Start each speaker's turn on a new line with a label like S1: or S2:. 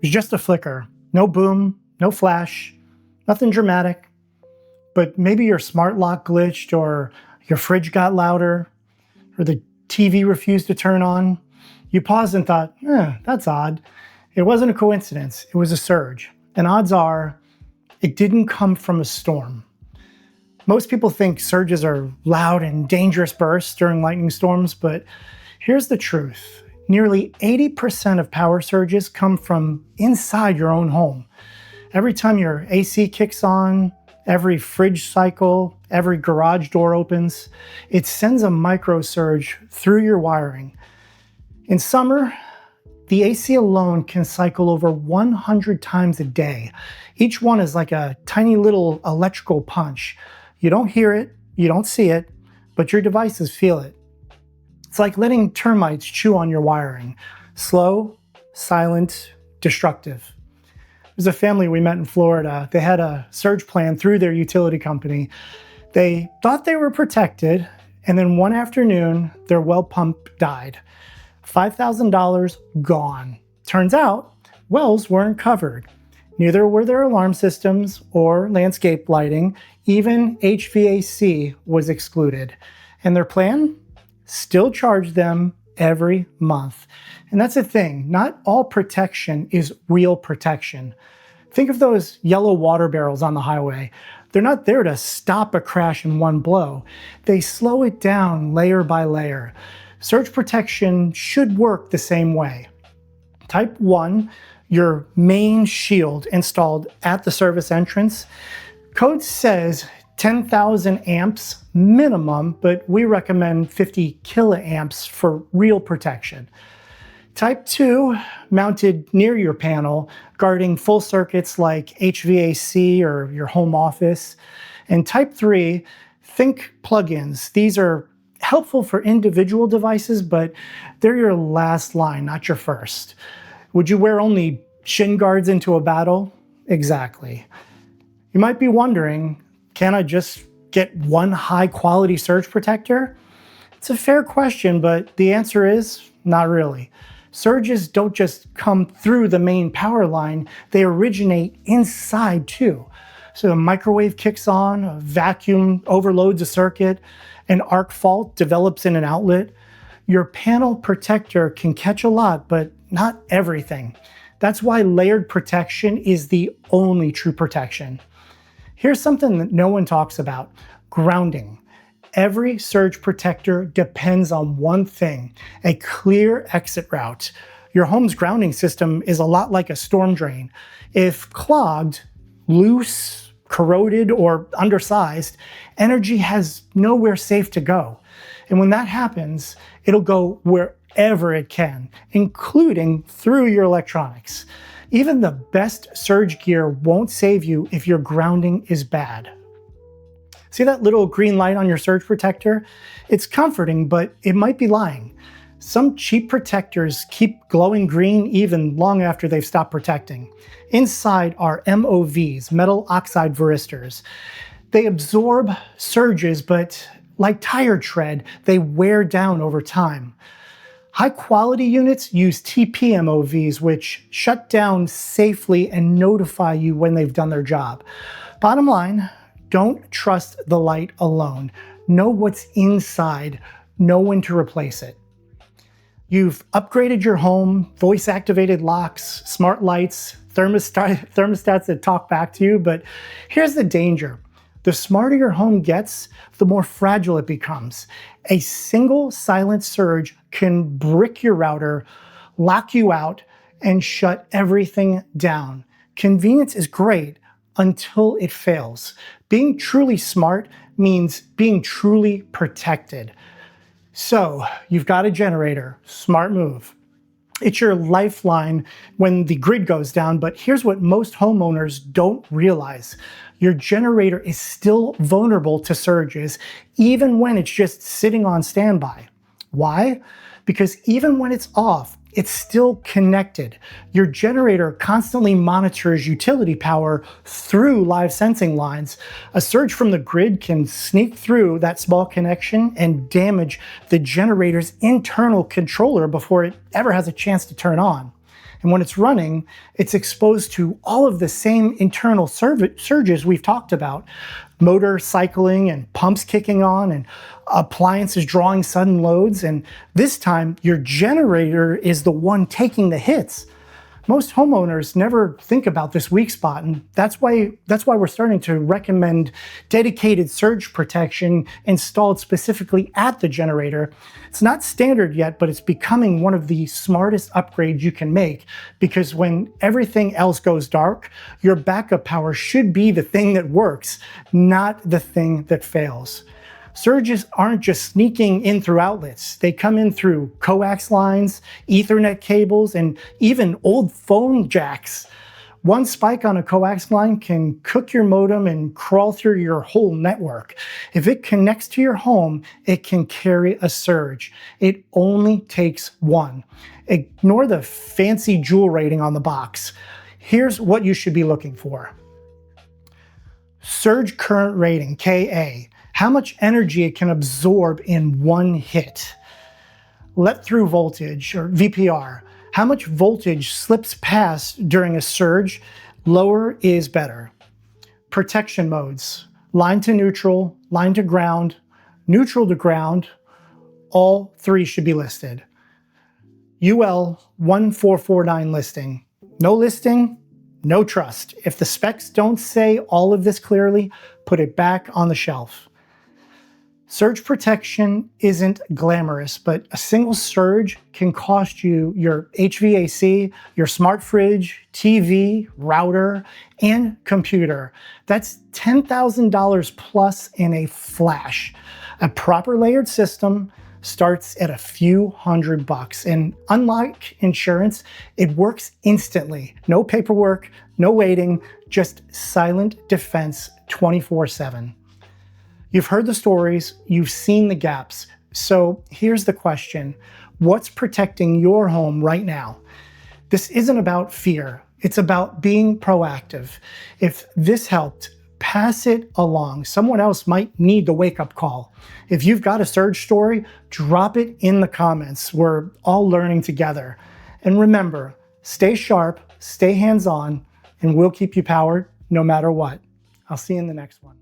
S1: was just a flicker. No boom, no flash, nothing dramatic. But maybe your smart lock glitched, or your fridge got louder, or the TV refused to turn on. You paused and thought, that's odd. It wasn't a coincidence, it was a surge. And odds are, it didn't come from a storm. Most people think surges are loud and dangerous bursts during lightning storms, but here's the truth. Nearly 80% of power surges come from inside your own home. Every time your AC kicks on, every fridge cycle, every garage door opens, it sends a micro surge through your wiring. In summer, the AC alone can cycle over 100 times a day. Each one is like a tiny little electrical punch. You don't hear it, you don't see it, but your devices feel it. It's like letting termites chew on your wiring. Slow, silent, destructive. There's a family we met in Florida. They had a surge plan through their utility company. They thought they were protected, and then one afternoon, their well pump died. $5,000 gone. Turns out, wells weren't covered. Neither were their alarm systems or landscape lighting. Even HVAC was excluded. And their plan? Still charged them every month. And that's the thing, not all protection is real protection. Think of those yellow water barrels on the highway. They're not there to stop a crash in one blow. They slow it down layer by layer. Surge protection should work the same way. Type 1, your main shield installed at the service entrance. Code says 10,000 amps minimum, but we recommend 50 kiloamps for real protection. Type 2, mounted near your panel, guarding full circuits like HVAC or your home office. And Type 3, think plugins. These are helpful for individual devices, but they're your last line, not your first. Would you wear only shin guards into a battle? Exactly. You might be wondering, can I just get one high quality surge protector? It's a fair question, but the answer is not really. Surges don't just come through the main power line, they originate inside too. So a microwave kicks on, a vacuum overloads a circuit, an arc fault develops in an outlet. Your panel protector can catch a lot, but not everything. That's why layered protection is the only true protection. Here's something that no one talks about: grounding. Every surge protector depends on one thing: a clear exit route. Your home's grounding system is a lot like a storm drain. If clogged, loose, corroded, or undersized, energy has nowhere safe to go. And when that happens, it'll go wherever it can, including through your electronics. Even the best surge gear won't save you if your grounding is bad. See that little green light on your surge protector? It's comforting, but it might be lying. Some cheap protectors keep glowing green even long after they've stopped protecting. Inside are MOVs, metal oxide varistors. They absorb surges, but like tire tread, they wear down over time. High quality units use TP MOVs, which shut down safely and notify you when they've done their job. Bottom line, don't trust the light alone. Know what's inside. Know when to replace it. You've upgraded your home, voice-activated locks, smart lights, thermostats that talk back to you, but here's the danger. The smarter your home gets, the more fragile it becomes. A single silent surge can brick your router, lock you out, and shut everything down. Convenience is great until it fails. Being truly smart means being truly protected. So, you've got a generator, smart move. It's your lifeline when the grid goes down, but here's what most homeowners don't realize. Your generator is still vulnerable to surges, even when it's just sitting on standby. Why? Because even when it's off, it's still connected. Your generator constantly monitors utility power through live sensing lines. A surge from the grid can sneak through that small connection and damage the generator's internal controller before it ever has a chance to turn on. And when it's running, it's exposed to all of the same internal surges we've talked about. Motor cycling and pumps kicking on and appliances drawing sudden loads. And this time, your generator is the one taking the hits. Most homeowners never think about this weak spot, and that's why we're starting to recommend dedicated surge protection installed specifically at the generator. It's not standard yet, but it's becoming one of the smartest upgrades you can make, because when everything else goes dark, your backup power should be the thing that works, not the thing that fails. Surges aren't just sneaking in through outlets. They come in through coax lines, Ethernet cables, and even old phone jacks. One spike on a coax line can cook your modem and crawl through your whole network. If it connects to your home, it can carry a surge. It only takes one. Ignore the fancy Joule rating on the box. Here's what you should be looking for. Surge current rating, KA. How much energy it can absorb in one hit. Let through voltage, or VPR. How much voltage slips past during a surge. Lower is better. Protection modes. Line to neutral, line to ground, neutral to ground. All three should be listed. UL 1449 listing. No listing, no trust. If the specs don't say all of this clearly, put it back on the shelf. Surge protection isn't glamorous, but a single surge can cost you your HVAC, your smart fridge, TV, router, and computer. That's $10,000 plus in a flash. A proper layered system starts at a few $100, and unlike insurance, it works instantly. No paperwork, no waiting, just silent defense 24/7. You've heard the stories, you've seen the gaps. So here's the question. What's protecting your home right now? This isn't about fear. It's about being proactive. If this helped, pass it along. Someone else might need the wake-up call. If you've got a surge story, drop it in the comments. We're all learning together. And remember, stay sharp, stay hands-on, and we'll keep you powered no matter what. I'll see you in the next one.